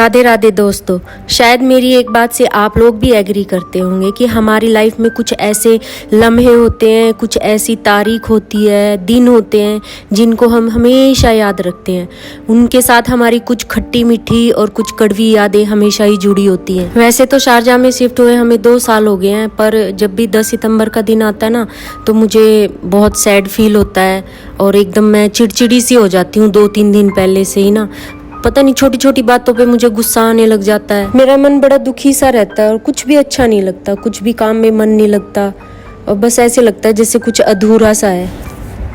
राधे राधे दोस्तों। शायद मेरी एक बात से आप लोग भी एग्री करते होंगे कि हमारी लाइफ में कुछ ऐसे लम्हे होते हैं, कुछ ऐसी तारीख होती है, दिन होते हैं जिनको हम हमेशा याद रखते हैं। उनके साथ हमारी कुछ खट्टी मीठी और कुछ कड़वी यादें हमेशा ही जुड़ी होती हैं। वैसे तो शारजाह में शिफ्ट हुए हमें 2 साल हो गए हैं, पर जब भी 10 सितंबर का दिन आता है ना तो मुझे बहुत सैड फील होता है और एकदम मैं चिड़चिड़ी सी हो जाती हूँ 2-3 दिन पहले से ही ना। पता नहीं छोटी छोटी बातों पे मुझे गुस्सा आने लग जाता है। मेरा मन बड़ा दुखी सा रहता है और कुछ भी अच्छा नहीं लगता, कुछ भी काम में मन नहीं लगता और बस ऐसे लगता है जैसे कुछ अधूरा सा है।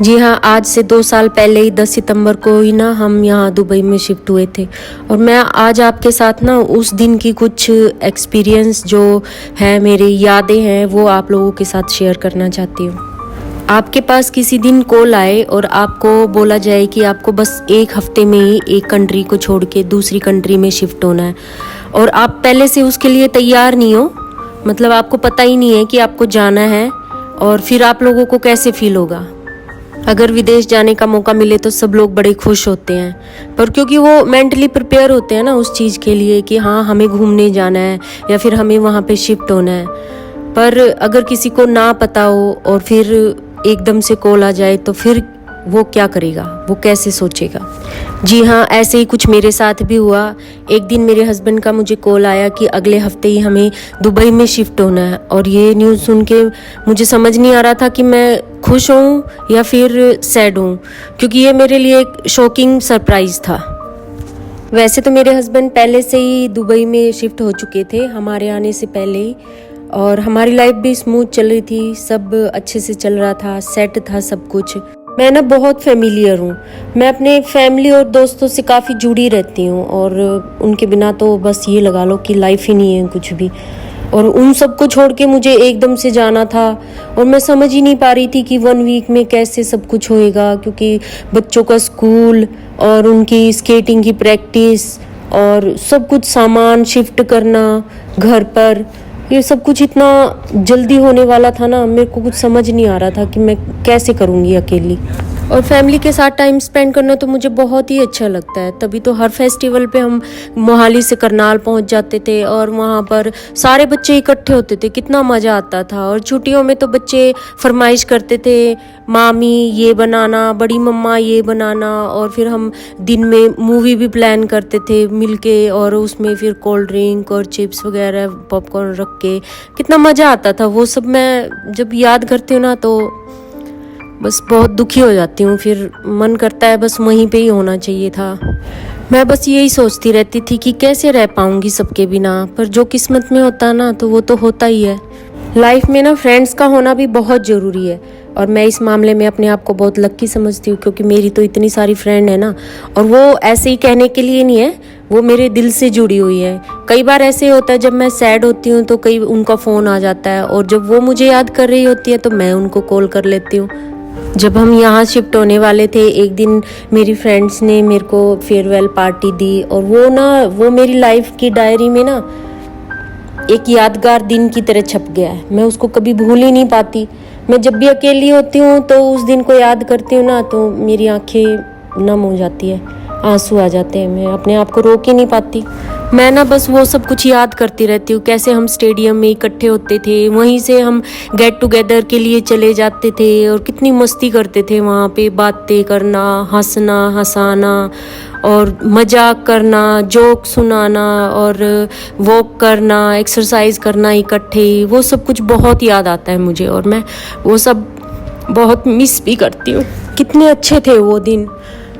जी हाँ, आज से 2 साल पहले ही 10 सितंबर को ही ना हम यहाँ दुबई में शिफ्ट हुए थे और मैं आज आपके साथ ना उस दिन की कुछ एक्सपीरियंस जो है, मेरी यादें हैं, वो आप लोगों के साथ शेयर करना चाहती हूँ। आपके पास किसी दिन कॉल आए और आपको बोला जाए कि आपको बस 1 हफ्ते में ही एक कंट्री को छोड़ के दूसरी कंट्री में शिफ्ट होना है और आप पहले से उसके लिए तैयार नहीं हो, मतलब आपको पता ही नहीं है कि आपको जाना है, और फिर आप लोगों को कैसे फील होगा। अगर विदेश जाने का मौका मिले तो सब लोग बड़े खुश होते हैं, पर क्योंकि वो मेंटली प्रिपेयर होते हैं ना उस चीज़ के लिए कि हाँ हमें घूमने जाना है या फिर हमें वहाँ पे शिफ्ट होना है। पर अगर किसी को ना पता हो और फिर एकदम से कॉल आ जाए तो फिर वो क्या करेगा, वो कैसे सोचेगा। जी हाँ, ऐसे ही कुछ मेरे साथ भी हुआ। एक दिन मेरे हस्बैंड का मुझे कॉल आया कि अगले हफ्ते ही हमें दुबई में शिफ्ट होना है, और ये न्यूज़ सुन के मुझे समझ नहीं आ रहा था कि मैं खुश हूँ या फिर सैड हूँ, क्योंकि ये मेरे लिए एक शॉकिंग सरप्राइज़ था। वैसे तो मेरे हस्बैंड पहले से ही दुबई में शिफ्ट हो चुके थे हमारे आने से पहले ही, और हमारी लाइफ भी स्मूथ चल रही थी, सब अच्छे से चल रहा था, सेट था सब कुछ। मैं ना बहुत फेमिलियर हूँ, मैं अपने फैमिली और दोस्तों से काफ़ी जुड़ी रहती हूँ और उनके बिना तो बस ये लगा लो कि लाइफ ही नहीं है कुछ भी। और उन सबको छोड़ के मुझे एकदम से जाना था और मैं समझ ही नहीं पा रही थी कि 1 वीक में कैसे सब कुछ होएगा, क्योंकि बच्चों का स्कूल और उनकी स्केटिंग की प्रैक्टिस और सब कुछ सामान शिफ्ट करना घर पर, ये सब कुछ इतना जल्दी होने वाला था ना, मेरे को कुछ समझ नहीं आ रहा था कि मैं कैसे करूँगी अकेली। और फैमिली के साथ टाइम स्पेंड करना तो मुझे बहुत ही अच्छा लगता है, तभी तो हर फेस्टिवल पे हम मोहाली से करनाल पहुंच जाते थे और वहाँ पर सारे बच्चे इकट्ठे होते थे, कितना मज़ा आता था। और छुट्टियों में तो बच्चे फरमाइश करते थे, मामी ये बनाना, बड़ी मम्मा ये बनाना, और फिर हम दिन में मूवी भी प्लान करते थे मिलके, और उसमें फिर कोल्ड ड्रिंक और चिप्स वगैरह पॉपकॉर्न रख के कितना मज़ा आता था। वो सब मैं जब याद करती हूँ ना तो बस बहुत दुखी हो जाती हूँ, फिर मन करता है बस वहीं पे ही होना चाहिए था। मैं बस यही सोचती रहती थी कि कैसे रह पाऊँगी सबके बिना, पर जो किस्मत में होता है ना तो वो तो होता ही है। लाइफ में ना फ्रेंड्स का होना भी बहुत ज़रूरी है, और मैं इस मामले में अपने आप को बहुत लक्की समझती हूँ, क्योंकि मेरी तो इतनी सारी फ्रेंड है ना, और वो ऐसे ही कहने के लिए नहीं है, वो मेरे दिल से जुड़ी हुई है। कई बार ऐसे होता है जब मैं सैड होती हूँ तो कई उनका फ़ोन आ जाता है, और जब वो मुझे याद कर रही होती है तो मैं उनको कॉल कर लेती हूँ। जब हम यहाँ शिफ्ट होने वाले थे, एक दिन मेरी फ्रेंड्स ने मेरे को फेयरवेल पार्टी दी, और वो मेरी लाइफ की डायरी में ना एक यादगार दिन की तरह छप गया है। मैं उसको कभी भूल ही नहीं पाती। मैं जब भी अकेली होती हूँ तो उस दिन को याद करती हूँ ना तो मेरी आंखें नम हो जाती है, आंसू आ जाते हैं, मैं अपने आप को रोक ही नहीं पाती। मैं ना बस वो सब कुछ याद करती रहती हूँ, कैसे हम स्टेडियम में इकट्ठे होते थे, वहीं से हम गेट टुगेदर के लिए चले जाते थे और कितनी मस्ती करते थे वहाँ पे, बातें करना, हंसना हंसाना और मजाक करना, जोक सुनाना और वॉक करना, एक्सरसाइज करना इकट्ठे, वो सब कुछ बहुत याद आता है मुझे, और मैं वो सब बहुत मिस भी करती हूँ। कितने अच्छे थे वो दिन।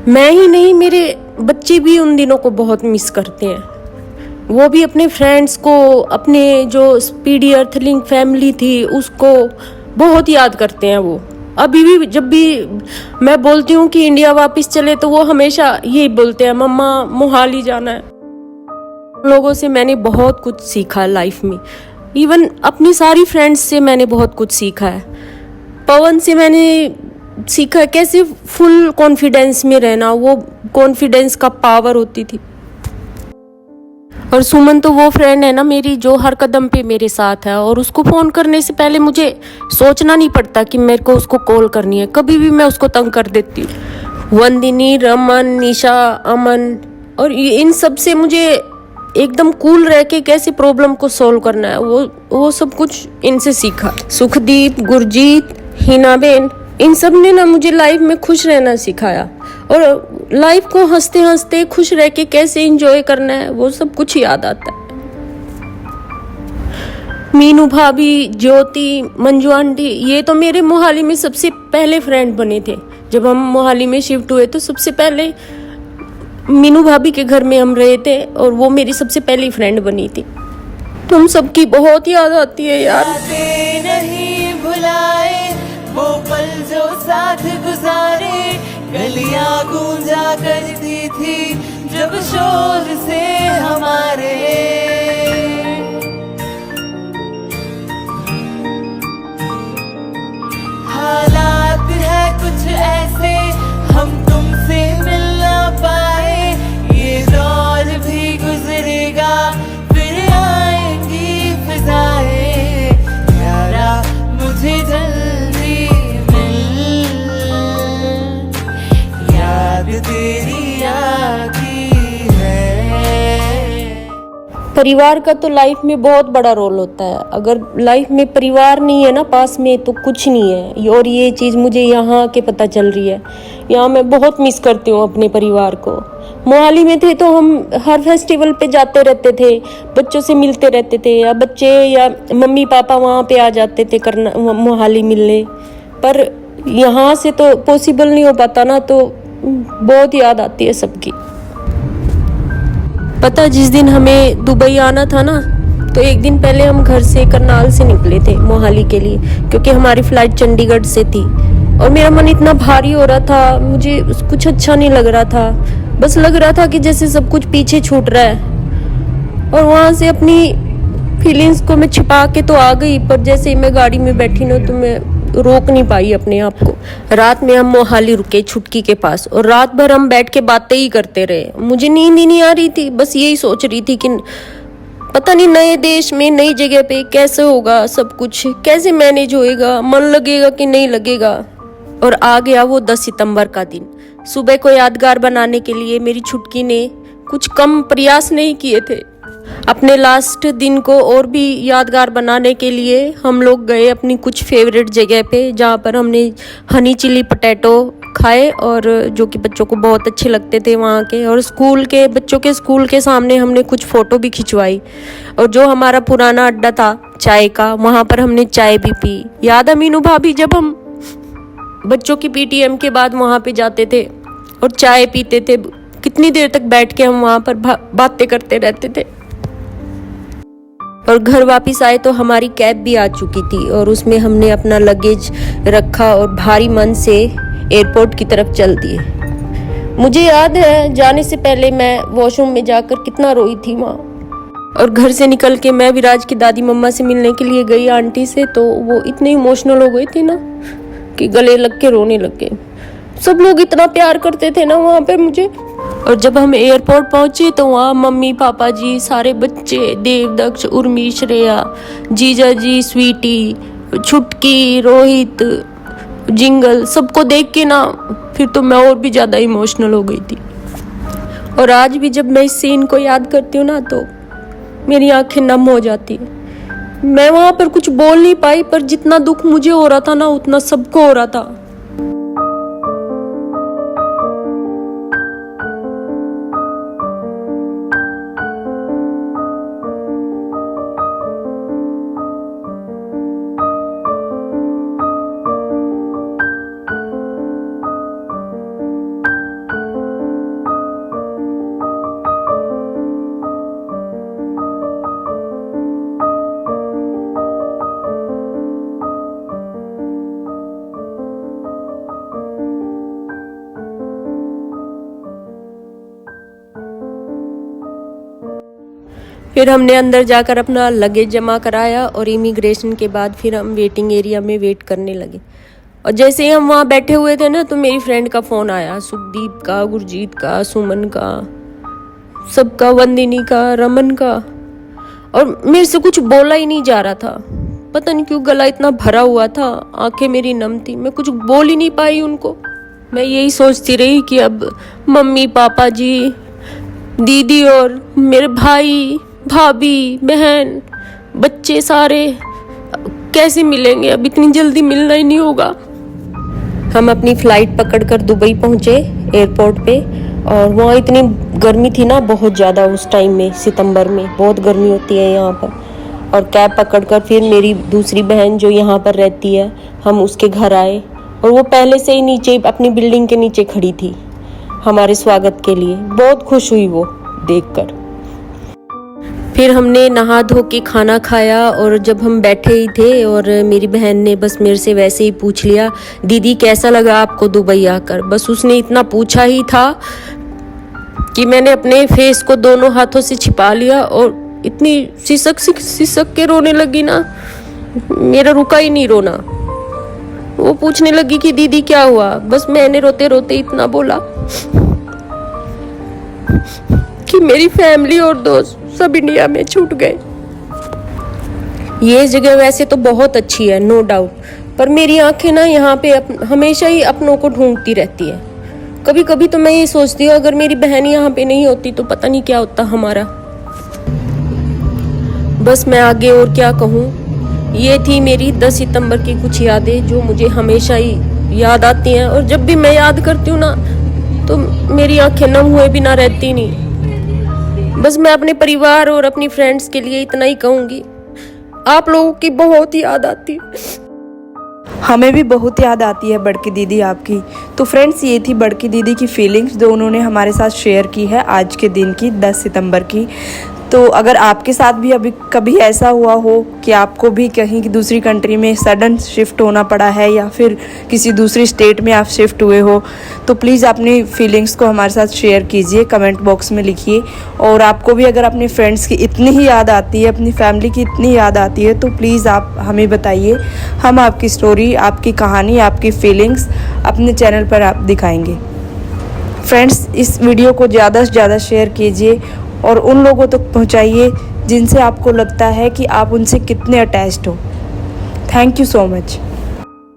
मैं ही नहीं, मेरे बच्चे भी उन दिनों को बहुत मिस करते हैं। वो भी अपने फ्रेंड्स को, अपने जो स्पीडी अर्थलिंग फैमिली थी उसको बहुत याद करते हैं। वो अभी भी जब भी मैं बोलती हूँ कि इंडिया वापस चले तो वो हमेशा यही बोलते हैं, मम्मा मोहाली जाना है। लोगों से मैंने बहुत कुछ सीखा लाइफ में, इवन अपनी सारी फ्रेंड्स से मैंने बहुत कुछ सीखा है। पवन से मैंने सीखा कैसे फुल कॉन्फिडेंस में रहना, वो कॉन्फिडेंस का पावर होती थी। और सुमन तो वो फ्रेंड है ना मेरी जो हर कदम पे मेरे साथ है, और उसको फ़ोन करने से पहले मुझे सोचना नहीं पड़ता कि मेरे को उसको कॉल करनी है, कभी भी मैं उसको तंग कर देती हूँ। वंदिनी, रमन, निशा, अमन, और इन सब से मुझे एकदम कूल रह के कैसे प्रॉब्लम को सॉल्व करना है, वो सब कुछ इनसे सीखा। सुखदीप, गुरजीत, हिनाबेन, इन सब ने ना मुझे लाइफ में खुश रहना सिखाया और लाइफ को हंसते हंसते खुश रह के कैसे एंजॉय करना है वो सब कुछ याद आता है। मीनू भाभी, ज्योति, मंजू आंटी, ये तो मेरे मोहाली में सबसे पहले फ्रेंड बने थे। जब हम मोहाली में शिफ्ट हुए तो सबसे पहले मीनू भाभी के घर में हम रहे थे और वो मेरी सबसे पहली फ्रेंड बनी थी। तुम सबकी बहुत याद आती है यार। नहीं भुलाए वो पल जो साथ गुजारे, गलियां गूंजा करती थी जब शोर से हमारे। हालात है कुछ ऐसे हम तुमसे मिल ना पाए, ये दौर भी गुजरेगा फिर आएंगी फिजाएं, यारा मुझे जल्दी मिल, याद तेरी आती है। परिवार का तो लाइफ में बहुत बड़ा रोल होता है। अगर लाइफ में परिवार नहीं है ना पास में तो कुछ नहीं है। और ये चीज़ मुझे यहाँ के पता चल रही है। यहाँ मैं बहुत मिस करती हूँ अपने परिवार को। मोहाली में थे तो हम हर फेस्टिवल पे जाते रहते थे, बच्चों से मिलते रहते थे, या बच्चे या मम्मी पापा वहाँ पे आ जाते थे करना मोहाली मिलने। पर यहाँ से तो पॉसिबल नहीं हो पाता ना, तो बहुत याद आती है सबकी। पता, जिस दिन हमें दुबई आना था ना, तो एक दिन पहले हम घर से करनाल से निकले थे मोहाली के लिए, क्योंकि हमारी फ्लाइट चंडीगढ़ से थी। और मेरा मन इतना भारी हो रहा था, मुझे कुछ अच्छा नहीं लग रहा था। बस लग रहा था कि जैसे सब कुछ पीछे छूट रहा है। और वहाँ से अपनी फीलिंग्स को मैं छिपा के तो आ गई, पर जैसे ही मैं गाड़ी में बैठी ना तो मैं रोक नहीं पाई अपने आप को। रात में हम मोहाली रुके छुटकी के पास और रात भर हम बैठ के बातें ही करते रहे। मुझे नींद ही नहीं आ रही थी, बस यही सोच रही थी कि पता नहीं नए देश में नई जगह पे कैसे होगा सब कुछ, कैसे मैनेज होएगा, मन लगेगा कि नहीं लगेगा। और आ गया वो 10 सितंबर का दिन। सुबह को यादगार बनाने के लिए मेरी छुटकी ने कुछ कम प्रयास नहीं किए थे। अपने लास्ट दिन को और भी यादगार बनाने के लिए हम लोग गए अपनी कुछ फेवरेट जगह पे, जहाँ पर हमने हनी चिली पोटैटो खाए और जो कि बच्चों को बहुत अच्छे लगते थे वहाँ के। और बच्चों के स्कूल के सामने हमने कुछ फ़ोटो भी खिंचवाई। और जो हमारा पुराना अड्डा था चाय का, वहाँ पर हमने चाय भी पी। याद है मीनू भाभी, जब हम बच्चों की पीटीएम के बाद वहाँ पे जाते थे और चाय पीते थे, कितनी देर तक बैठ के हम वहाँ पर बातें करते रहते थे। और घर वापस आए तो हमारी कैब भी आ चुकी थी और उसमें हमने अपना लगेज रखा और भारी मन से एयरपोर्ट की तरफ चल दिए। मुझे याद है जाने से पहले मैं वॉशरूम में जाकर कितना रोई थी वहाँ। और घर से निकल के मैं विराज की दादी मम्मा से मिलने के लिए गई आंटी से, तो वो इतने इमोशनल हो गए थे ना कि गले लग के रोने लग गए। सब लोग इतना प्यार करते थे ना वहाँ पे मुझे। और जब हम एयरपोर्ट पहुंचे तो वहाँ मम्मी पापा जी, सारे बच्चे, देवदक्ष, उर्मी, श्रेया, जीजा जी, स्वीटी, छुटकी, रोहित, जिंगल, सबको देख के ना फिर तो मैं और भी ज़्यादा इमोशनल हो गई थी। और आज भी जब मैं इस सीन को याद करती हूँ ना तो मेरी आंखें नम हो जाती है। मैं वहाँ पर कुछ बोल नहीं पाई, पर जितना दुख मुझे हो रहा था ना उतना सबको हो रहा था। फिर हमने अंदर जाकर अपना लगेज जमा कराया और इमिग्रेशन के बाद फिर हम वेटिंग एरिया में वेट करने लगे। और जैसे ही हम वहाँ बैठे हुए थे ना तो मेरी फ्रेंड का फ़ोन आया, सुखदीप का, गुरजीत का, सुमन का, सबका, वंदिनी का, रमन का। और मेरे से कुछ बोला ही नहीं जा रहा था, पता नहीं क्यों गला इतना भरा हुआ था, आंखें मेरी नम थी, मैं कुछ बोल ही नहीं पाई उनको। मैं यही सोचती रही कि अब मम्मी पापा जी दीदी और मेरे भाई भाभी बहन बच्चे सारे कैसे मिलेंगे, अब इतनी जल्दी मिलना ही नहीं होगा। हम अपनी फ़्लाइट पकड़कर दुबई पहुँचे एयरपोर्ट पे, और वहाँ इतनी गर्मी थी ना, बहुत ज़्यादा उस टाइम में, सितंबर में बहुत गर्मी होती है यहाँ पर। और कैब पकड़कर फिर मेरी दूसरी बहन जो यहाँ पर रहती है, हम उसके घर आए, और वो पहले से ही नीचे अपनी बिल्डिंग के नीचे खड़ी थी हमारे स्वागत के लिए। बहुत खुश हुई वो देखकर। फिर हमने नहा धो के खाना खाया, और जब हम बैठे ही थे और मेरी बहन ने बस मेरे से वैसे ही पूछ लिया, दीदी कैसा लगा आपको दुबई आकर। बस उसने इतना पूछा ही था कि मैंने अपने फेस को दोनों हाथों से छिपा लिया और इतनी सिसक के रोने लगी ना, मेरा रुका ही नहीं रोना। वो पूछने लगी कि दीदी क्या हुआ। बस मैंने रोते रोते इतना बोला कि मेरी फैमिली और दोस्त सब इंडिया में छूट गए। ये जगह वैसे तो बहुत अच्छी है, नो डाउट, पर मेरी आंखें ना यहाँ पे हमेशा ही अपनों को ढूंढती रहती है। कभी कभी तो मैं ये सोचती हूँ अगर मेरी बहन यहाँ पे नहीं होती तो पता नहीं क्या होता हमारा। बस मैं आगे और क्या कहूँ। ये थी मेरी 10 सितंबर की कुछ यादें जो मुझे हमेशा ही याद आती हैं, और जब भी मैं याद करती हूँ ना तो मेरी आंखें नम हुए बिना रहती नहीं। बस मैं अपने परिवार और अपनी फ्रेंड्स के लिए इतना ही कहूँगी, आप लोगों की बहुत याद आती है। हमें भी बहुत याद आती है बड़की दीदी आपकी। तो फ्रेंड्स, ये थी बड़की दीदी की फीलिंग्स जो उन्होंने हमारे साथ शेयर की है आज के दिन की, 10 सितंबर की। तो अगर आपके साथ भी अभी कभी ऐसा हुआ हो कि आपको भी कहीं की दूसरी कंट्री में सडन शिफ्ट होना पड़ा है, या फिर किसी दूसरी स्टेट में आप शिफ्ट हुए हो, तो प्लीज़ अपनी फीलिंग्स को हमारे साथ शेयर कीजिए, कमेंट बॉक्स में लिखिए। और आपको भी अगर अपने फ्रेंड्स की इतनी ही याद आती है, अपनी फैमिली की इतनी याद आती है, तो प्लीज़ आप हमें बताइए। हम आपकी स्टोरी, आपकी कहानी, आपकी फीलिंग्स अपने चैनल पर आप दिखाएंगे। फ्रेंड्स, इस वीडियो को ज़्यादा से ज़्यादा शेयर कीजिए और उन लोगों तक पहुंचाइए जिनसे आपको लगता है कि आप उनसे कितने अटैच्ड हो। Thank you so much.